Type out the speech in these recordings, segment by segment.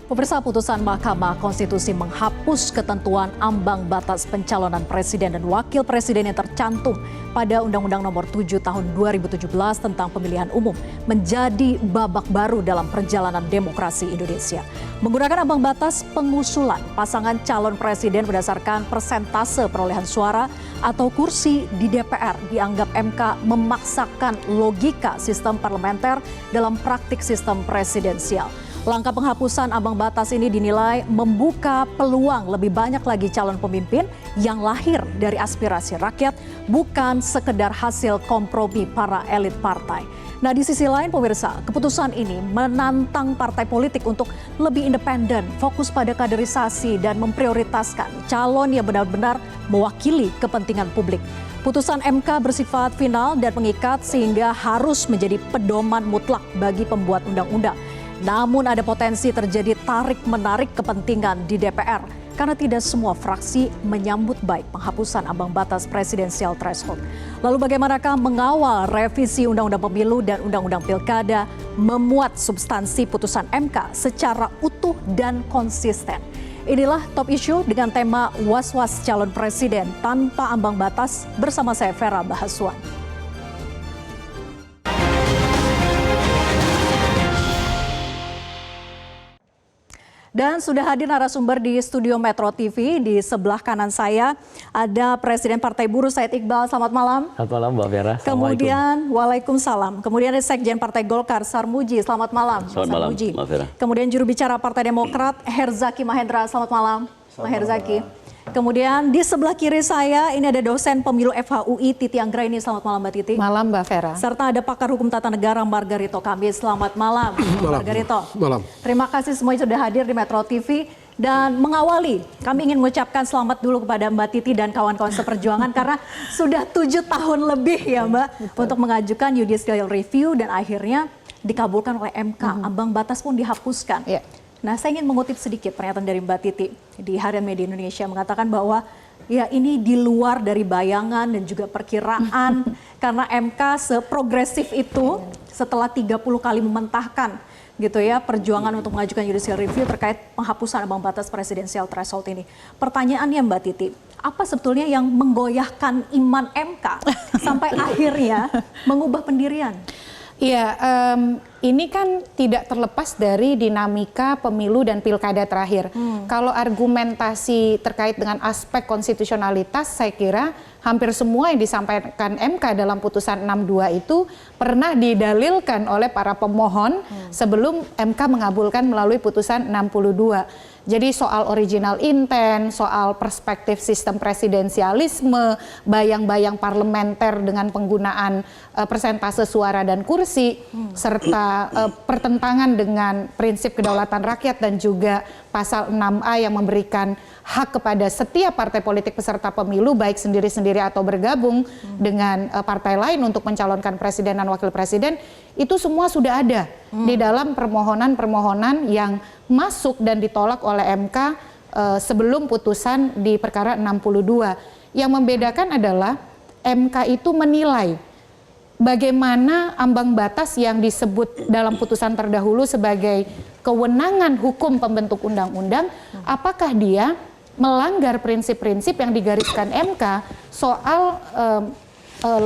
Pemirsa, putusan Mahkamah Konstitusi menghapus ketentuan ambang batas pencalonan presiden dan wakil presiden yang tercantum pada Undang-Undang Nomor 7 Tahun 2017 tentang pemilihan umum menjadi babak baru dalam perjalanan demokrasi Indonesia. Menggunakan ambang batas pengusulan pasangan calon presiden berdasarkan persentase perolehan suara atau kursi di DPR dianggap MK memaksakan logika sistem parlementer dalam praktik sistem presidensial. Langkah penghapusan ambang batas ini dinilai membuka peluang lebih banyak lagi calon pemimpin yang lahir dari aspirasi rakyat, bukan sekedar hasil kompromi para elit partai. Nah, di sisi lain pemirsa, keputusan ini menantang partai politik untuk lebih independen, fokus pada kaderisasi dan memprioritaskan calon yang benar-benar mewakili kepentingan publik. Putusan MK bersifat final dan mengikat sehingga harus menjadi pedoman mutlak bagi pembuat undang-undang. Namun ada potensi terjadi tarik-menarik kepentingan di DPR karena tidak semua fraksi menyambut baik penghapusan ambang batas presidensial threshold. Lalu bagaimanakah mengawal revisi Undang-Undang Pemilu dan Undang-Undang Pilkada memuat substansi putusan MK secara utuh dan konsisten? Inilah Top Issue dengan tema Was-Was calon presiden tanpa ambang batas bersama saya Vera Bahaswan. Dan sudah hadir narasumber di studio Metro TV. Di sebelah kanan saya ada Presiden Partai Buruh Said Iqbal. Selamat malam. Selamat malam Mbak Vera. Kemudian Waalaikumsalam. Kemudian ada Sekjen Partai Golkar Sarmuji. Selamat malam. Selamat malam Mbak Vera. Kemudian juru bicara Partai Demokrat Herzaki Mahendra. Selamat malam Pak Herzaki. Kemudian di sebelah kiri saya ini ada dosen pemilu FHUI Titi Anggraini. Selamat malam Mbak Titi. Malam Mbak Vera. Serta ada pakar hukum tata negara Margarito Kamis. Selamat malam. Margarito. Malam. Terima kasih semuanya sudah hadir di Metro TV. Dan mengawali, kami ingin mengucapkan selamat dulu kepada Mbak Titi dan kawan-kawan seperjuangan karena sudah 7 tahun lebih ya Mbak untuk mengajukan judicial review dan akhirnya dikabulkan oleh MK. Ambang batas pun dihapuskan. Nah, saya ingin mengutip sedikit pernyataan dari Mbak Titi di Harian Media Indonesia mengatakan bahwa ya ini di luar dari bayangan dan juga perkiraan karena MK seprogresif itu setelah 30 kali mementahkan gitu ya perjuangan untuk mengajukan judicial review terkait penghapusan ambang batas presidensial threshold ini. Pertanyaannya Mbak Titi, apa sebetulnya yang menggoyahkan iman MK sampai akhirnya mengubah pendirian? Iya, ini kan tidak terlepas dari dinamika pemilu dan pilkada terakhir. Kalau argumentasi terkait dengan aspek konstitusionalitas, saya kira hampir semua yang disampaikan MK dalam putusan 62 itu pernah didalilkan oleh para pemohon sebelum MK mengabulkan melalui putusan 62. Jadi soal original intent, soal perspektif sistem presidensialisme, bayang-bayang parlementer dengan penggunaan persentase suara dan kursi, serta pertentangan dengan prinsip kedaulatan rakyat dan juga pasal 6A yang memberikan hak kepada setiap partai politik peserta pemilu baik sendiri-sendiri atau bergabung dengan partai lain untuk mencalonkan presiden dan wakil presiden, itu semua sudah ada di dalam permohonan-permohonan yang masuk dan ditolak oleh MK sebelum putusan di perkara 62. Yang membedakan adalah MK itu menilai bagaimana ambang batas yang disebut dalam putusan terdahulu sebagai kewenangan hukum pembentuk undang-undang, apakah dia melanggar prinsip-prinsip yang digariskan MK soal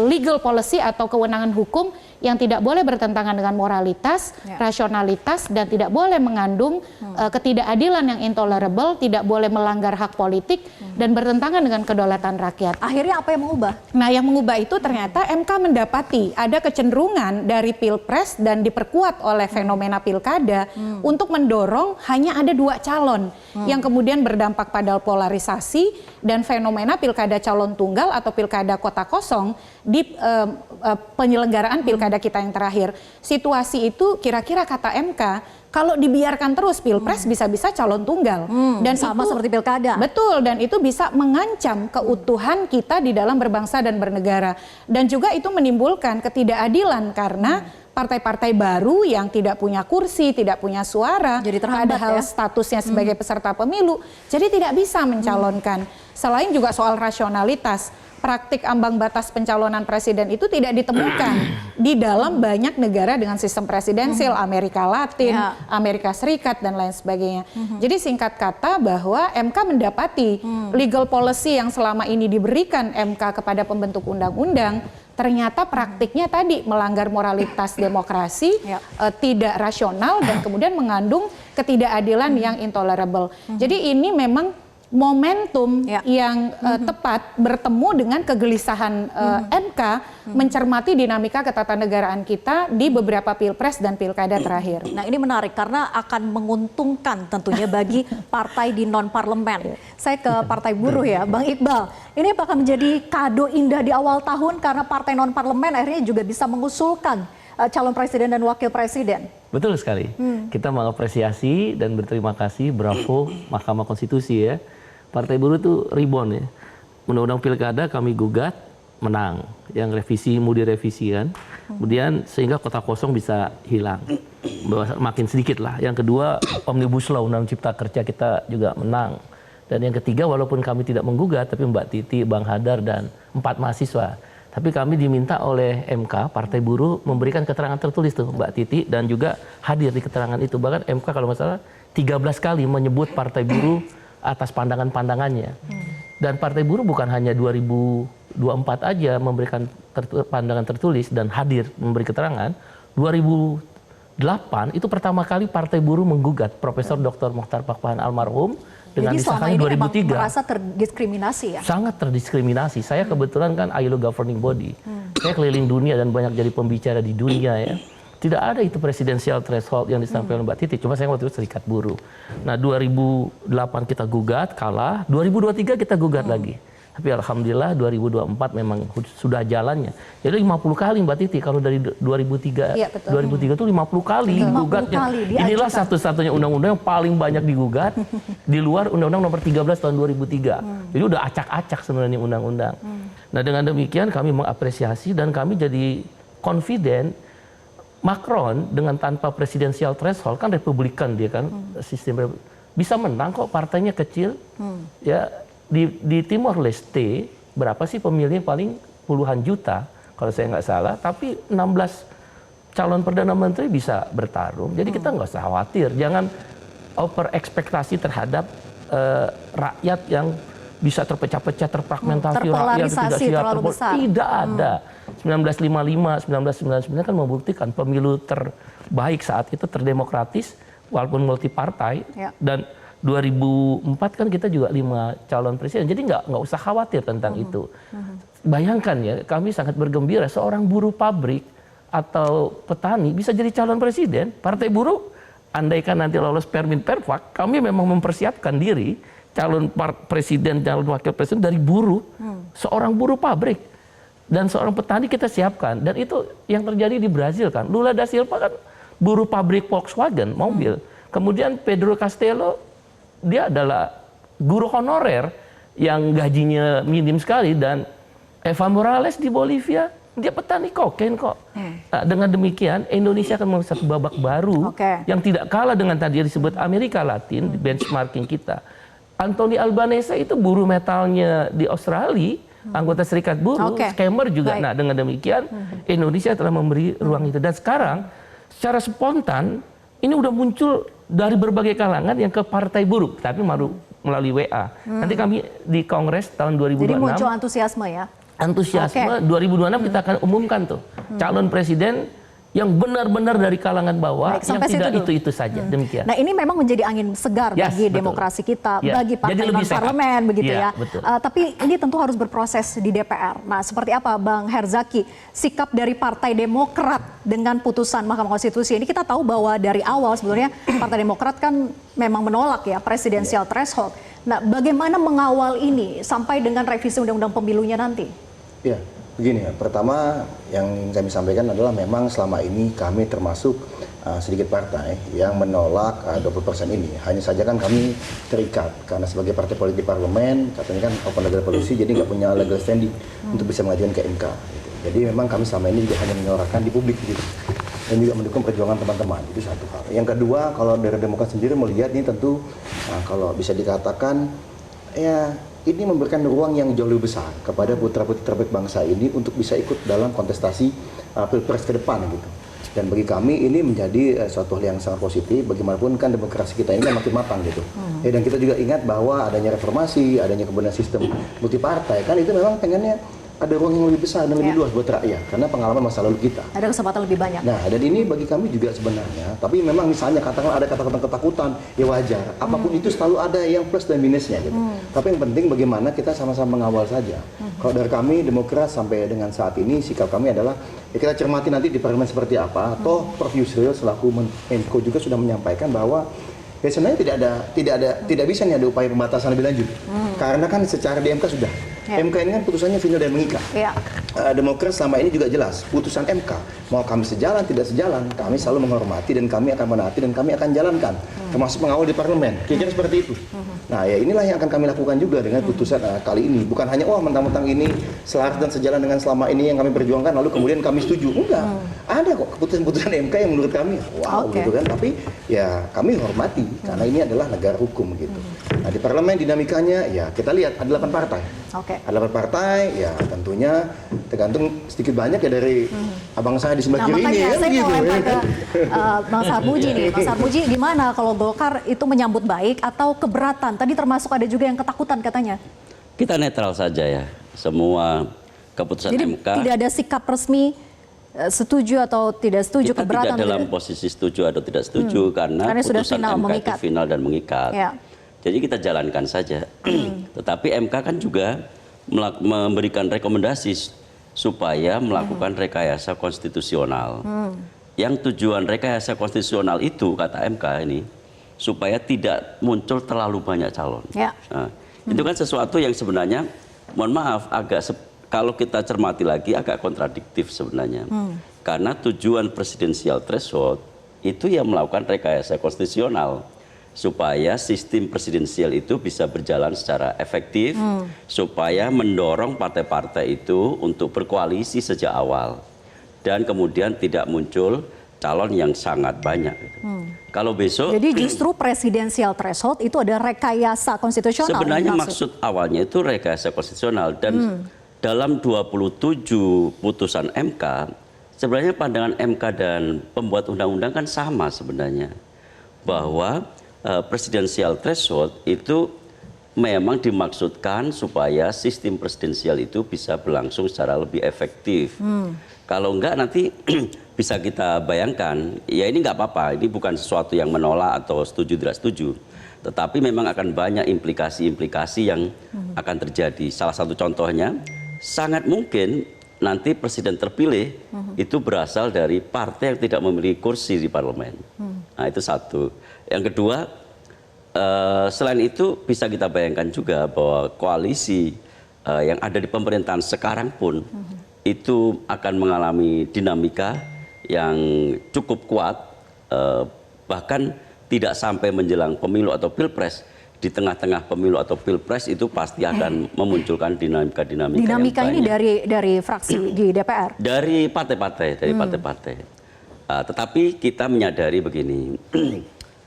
legal policy atau kewenangan hukum yang tidak boleh bertentangan dengan moralitas, rasionalitas, dan tidak boleh mengandung ketidakadilan yang intolerable, tidak boleh melanggar hak politik, dan bertentangan dengan kedaulatan rakyat. Akhirnya apa yang mengubah? Nah, yang mengubah itu ternyata MK mendapati ada kecenderungan dari Pilpres dan diperkuat oleh fenomena pilkada untuk mendorong hanya ada 2 calon yang kemudian berdampak pada polarisasi dan fenomena pilkada calon tunggal atau pilkada kota kosong di penyelenggaraan pilkada kita yang terakhir. Situasi itu kira-kira kata MK, kalau dibiarkan terus Pilpres bisa-bisa calon tunggal. Dan sama itu, seperti pilkada. Betul, dan itu bisa mengancam keutuhan kita di dalam berbangsa dan bernegara. Dan juga itu menimbulkan ketidakadilan karena partai-partai baru yang tidak punya kursi, tidak punya suara, jadi terhambat padahal statusnya sebagai peserta pemilu, jadi tidak bisa mencalonkan. Selain juga soal rasionalitas, praktik ambang batas pencalonan presiden itu tidak ditemukan di dalam banyak negara dengan sistem presidensil, Amerika Latin, Amerika Serikat, dan lain sebagainya. Jadi singkat kata bahwa MK mendapati legal policy yang selama ini diberikan MK kepada pembentuk undang-undang, ternyata praktiknya tadi melanggar moralitas demokrasi, tidak rasional, dan kemudian mengandung ketidakadilan yang intolerable. Jadi ini memang momentum yang tepat bertemu dengan kegelisahan MK mencermati dinamika ketatanegaraan kita di beberapa pilpres dan pilkada terakhir. Nah, ini menarik karena akan menguntungkan tentunya bagi partai di non-parlemen. Saya ke Partai Buruh ya, Bang Iqbal. Ini apakah menjadi kado indah di awal tahun karena partai non-parlemen akhirnya juga bisa mengusulkan calon presiden dan wakil presiden? Betul sekali. Kita mengapresiasi dan berterima kasih, bravo Mahkamah Konstitusi ya. Partai Buruh itu reborn ya. Undang-undang pilkada kami gugat, menang. Yang revisi mau direvisi kan. Kemudian sehingga kota kosong bisa hilang. Makin sedikit lah. Yang kedua, Omnibus Law, Undang Cipta Kerja kita juga menang. Dan yang ketiga, walaupun kami tidak menggugat, tapi Mbak Titi, Bang Hadar, dan 4 mahasiswa. Tapi kami diminta oleh MK, Partai Buruh, memberikan keterangan tertulis tuh Mbak Titi, dan juga hadir di keterangan itu. Bahkan MK kalau nggak salah 13 kali menyebut Partai Buruh atas pandangan-pandangannya. Dan Partai Buruh bukan hanya 2024 aja memberikan pandangan tertulis dan hadir memberi keterangan. 2008 itu pertama kali Partai Buruh menggugat Profesor Dr. Mokhtar Pakpahan almarhum dengan disahkannya 2003. Jadi merasa terdiskriminasi ya? Sangat terdiskriminasi. Saya kebetulan kan ILO governing body. Saya keliling dunia dan banyak jadi pembicara di dunia ya. Tidak ada itu presidensial threshold yang disampaikan Mbak Titi. Cuma saya waktu itu serikat buruh. Nah 2008 kita gugat, kalah. 2023 kita gugat lagi. Tapi alhamdulillah 2024 memang sudah jalannya. Jadi 50 kali Mbak Titi. Kalau dari 2003, 2003 itu 50 kali gugatnya. Inilah satu-satunya undang-undang yang paling banyak digugat di luar Undang-Undang Nomor 13 tahun 2003. Jadi udah acak-acak sebenarnya undang-undang. Nah dengan demikian kami mengapresiasi dan kami jadi confident. Macron dengan tanpa presidensial threshold kan Republikan dia kan sistem bisa menang kok, partainya kecil ya di Timor Leste berapa sih pemilih, paling puluhan juta kalau saya nggak salah, tapi 16 calon perdana menteri bisa bertarung, jadi kita nggak usah khawatir, jangan over ekspektasi terhadap rakyat yang bisa terpecah-pecah, terfragmentasi, rakyat tidak siap, tidak ada. 1955, 1999 kan membuktikan pemilu terbaik saat itu, terdemokratis walaupun multi partai, dan 2004 kan kita juga 5 calon presiden, jadi nggak usah khawatir tentang itu. Bayangkan ya, kami sangat bergembira seorang buruh pabrik atau petani bisa jadi calon presiden. Partai Buruh, andaikan nanti lolos Permin Perwak, kami memang mempersiapkan diri calon presiden, calon wakil presiden dari buruh, seorang buruh pabrik. Dan seorang petani kita siapkan. Dan itu yang terjadi di Brazil kan. Lula da Silva kan buruh pabrik Volkswagen, mobil. Kemudian Pedro Castello, dia adalah guru honorer yang gajinya minim sekali. Dan Eva Morales di Bolivia, dia petani kokain kok. Nah, dengan demikian Indonesia akan memiliki satu babak baru yang tidak kalah dengan tadi disebut Amerika Latin, benchmarking kita. Anthony Albanese itu buruh metalnya di Australia, anggota Serikat Buruh, scammer juga. Nah dengan demikian Indonesia telah memberi ruang itu. Dan sekarang secara spontan ini udah muncul dari berbagai kalangan yang ke Partai Buruh, tapi melalui WA. Nanti kami di Kongres tahun 2026. Jadi muncul antusiasme ya? Antusiasme 2026 kita akan umumkan tuh calon presiden yang benar-benar dari kalangan bawah, yang tidak itu-itu saja. Demikian. Nah ini memang menjadi angin segar bagi demokrasi kita, bagi partai non-parlemen begitu ya. Tapi ini tentu harus berproses di DPR. Nah seperti apa Bang Herzaki, sikap dari Partai Demokrat dengan putusan Mahkamah Konstitusi ini? Kita tahu bahwa dari awal sebetulnya Partai Demokrat kan memang menolak ya presidensial threshold. Nah bagaimana mengawal ini sampai dengan revisi Undang-Undang Pemilunya nanti? Ya. Begini ya, pertama yang kami sampaikan adalah memang selama ini kami termasuk sedikit partai yang menolak 20% ini. Hanya saja kan kami terikat karena sebagai partai politik parlemen, katanya kan open legal policy, jadi nggak punya legal standing untuk bisa mengajukan ke MK. Gitu. Jadi memang kami selama ini juga hanya menyuarakan di publik gitu. Dan juga mendukung perjuangan teman-teman, itu satu hal. Yang kedua, kalau dari Demokrat sendiri melihat ini tentu kalau bisa dikatakan ya ini memberikan ruang yang jauh lebih besar kepada putra-putri terbaik bangsa ini untuk bisa ikut dalam kontestasi pilpres ke depan gitu. Dan bagi kami ini menjadi suatu hal yang sangat positif. Bagaimanapun kan demokrasi kita ini kan makin matang gitu. Dan kita juga ingat bahwa adanya reformasi, adanya kemudian sistem multipartai kan itu memang pengennya ada ruang yang lebih besar dan lebih luas buat rakyat karena pengalaman masa lalu kita. Ada kesempatan lebih banyak. Nah, dan ini bagi kami juga sebenarnya, tapi memang misalnya katakanlah ada kata-kata ketakutan, ya wajar. Apapun itu selalu ada yang plus dan minusnya gitu. Tapi yang penting bagaimana kita sama-sama mengawal saja. Kalau dari kami Demokrat sampai dengan saat ini sikap kami adalah ya kita cermati nanti di parlemen seperti apa. Toh Prof Yusril selaku Menko juga sudah menyampaikan bahwa ya sebenarnya tidak bisa nih ada upaya pembatasan lebih lanjut. Karena kan secara di MK sudah. MK ini kan putusannya final dan mengikat. Demokrat selama ini juga jelas, putusan MK mau kami sejalan tidak sejalan, kami selalu menghormati dan kami akan menaati dan kami akan jalankan, termasuk mengawal di parlemen. Kira-kira seperti itu. Nah, ya inilah yang akan kami lakukan juga dengan putusan kali ini. Bukan hanya mentang-mentang ini selaras dan sejalan dengan selama ini yang kami perjuangkan lalu kemudian kami setuju. Enggak. Ada kok keputusan-keputusan MK yang menurut kami wow gitu kan. Tapi ya kami hormati karena ini adalah negara hukum gitu. Nah, di parlemen dinamikanya ya kita lihat ada 8 partai. Ada 8 partai, ya tentunya tergantung sedikit banyak ya dari abang saya di sebelah kiri ini. Makanya saya gitu, mau lempar ke Bang Sarmuji nih. Bang Sarmuji gimana kalau Golkar itu menyambut baik atau keberatan? Tadi termasuk ada juga yang ketakutan katanya. Kita netral saja ya, semua keputusan Jadi MK. tidak ada sikap resmi setuju atau tidak setuju, Kita keberatan. tidak dalam posisi setuju atau tidak setuju karena sudah putusan final, MK mengikat. itu final dan mengikat. Ya. Jadi kita jalankan saja. Tetapi MK kan juga memberikan rekomendasi supaya melakukan rekayasa konstitusional. Yang tujuan rekayasa konstitusional itu kata MK ini supaya tidak muncul terlalu banyak calon. Ya. Nah, itu kan sesuatu yang sebenarnya, mohon maaf, kalau kita cermati lagi agak kontradiktif sebenarnya. Karena tujuan presidensial threshold itu yang melakukan rekayasa konstitusional supaya sistem presidensial itu bisa berjalan secara efektif, supaya mendorong partai-partai itu untuk berkoalisi sejak awal dan kemudian tidak muncul calon yang sangat banyak. Kalau besok, jadi justru presidensial threshold itu ada rekayasa konstitusional. Sebenarnya maksud awalnya itu rekayasa konstitusional dan dalam 27 putusan MK, sebenarnya pandangan MK dan pembuat undang-undang kan sama sebenarnya, bahwa presidensial threshold itu memang dimaksudkan supaya sistem presidensial itu bisa berlangsung secara lebih efektif. Kalau enggak nanti bisa kita bayangkan, ya ini enggak apa-apa, ini bukan sesuatu yang menolak atau setuju tidak setuju, tetapi memang akan banyak implikasi-implikasi yang akan terjadi. Salah satu contohnya, sangat mungkin nanti presiden terpilih itu berasal dari partai yang tidak memiliki kursi di parlemen. Nah itu satu. Yang kedua, selain itu bisa kita bayangkan juga bahwa koalisi yang ada di pemerintahan sekarang pun itu akan mengalami dinamika yang cukup kuat, bahkan tidak sampai menjelang pemilu atau pilpres. Di tengah-tengah pemilu atau pilpres itu pasti akan memunculkan dinamika-dinamika. Dinamika ini dari fraksi di DPR? Dari partai-partai, tetapi kita menyadari begini.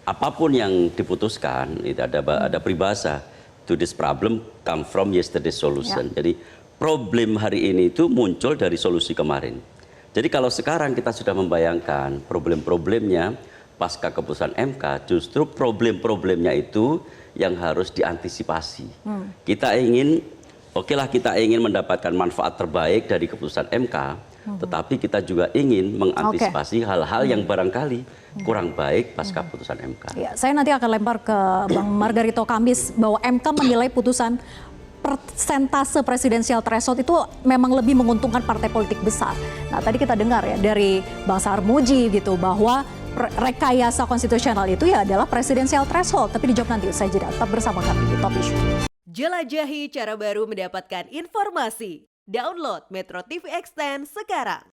Apapun yang diputuskan, itu ada peribahasa, to this problem come from yesterday's solution. Jadi problem hari ini itu muncul dari solusi kemarin. Jadi kalau sekarang kita sudah membayangkan problem-problemnya pasca keputusan MK, justru problem-problemnya itu yang harus diantisipasi. Kita ingin, kita ingin mendapatkan manfaat terbaik dari keputusan MK, tetapi kita juga ingin mengantisipasi hal-hal yang barangkali kurang baik pasca putusan MK. Ya, saya nanti akan lempar ke Bang Margarito Kamis bahwa MK menilai putusan persentase presidensial threshold itu memang lebih menguntungkan partai politik besar. Nah, tadi kita dengar ya dari Bang Sarmuji gitu bahwa rekayasa konstitusional itu ya adalah presidensial threshold. Tapi dijawab nanti usai jeda. Tetap bersama kami di Top Issue. Jelajahi cara baru mendapatkan informasi. Download Metro TV Extend sekarang.